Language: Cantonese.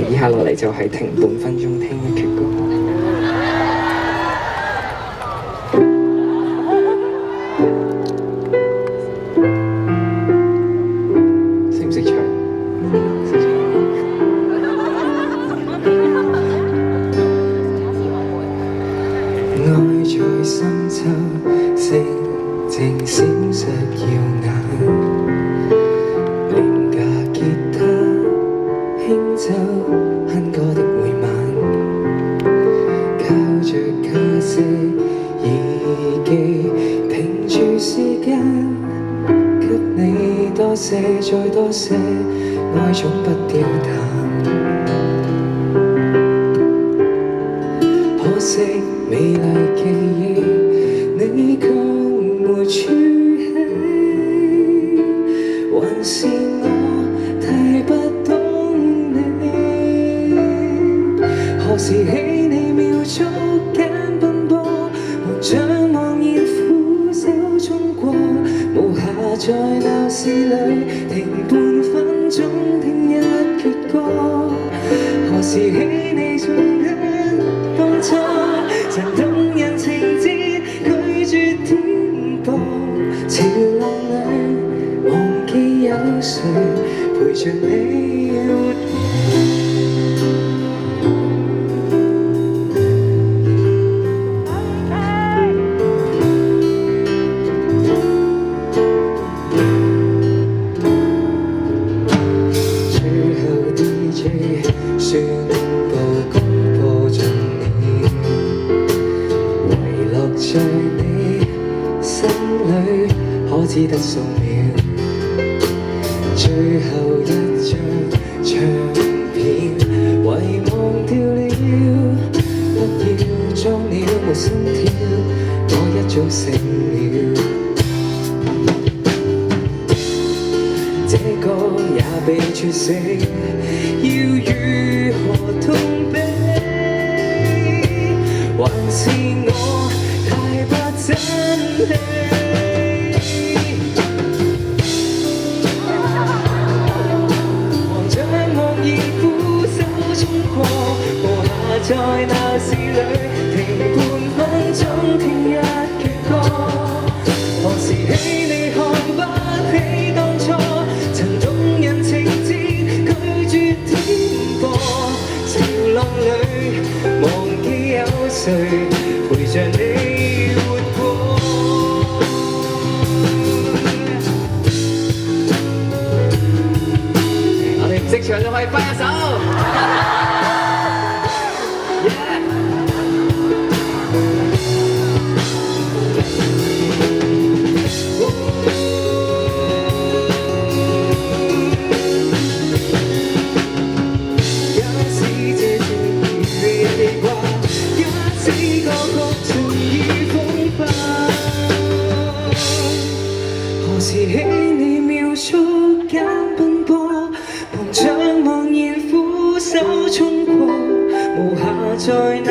以下落嚟就係停半分鐘聽一闕歌。識唔識唱？識唱。愛在深秋，靜靜閃爍耀眼。廉價吉他輕奏哼歌的每晚，靠着卡式耳機，停住時間，給你多些再多些，愛總不掉淡。可惜美麗記憶，你卻沒儲起，還是我太不懂你。何時起你秒速間奔波，忙着茫然俯首衝過，無暇在鬧市裏停半分鐘聽一闕歌。何時起你仲跟當初曾動人情節拒絕顛簸，潮浪裏忘記有誰陪着你活過。最後 DJ 宣佈公佈盡了，遺落在你心裏，可只得數秒。最後一張唱片遺忘掉了，不要裝了沒心跳，我一早醒了。這歌也被絕死，要如何痛悲？還是我太不爭氣？忙着茫然俯首衝過，無暇在鬧市裏停半分鐘聽一闕歌。何時起你看不起當初曾動人情節拒絕顛簸，潮浪裏忘記有誰陪着你活過。我哋唔識唱都可以揮一手。何時起你秒速間奔波，忙着茫然俯首衝過，無暇再鬧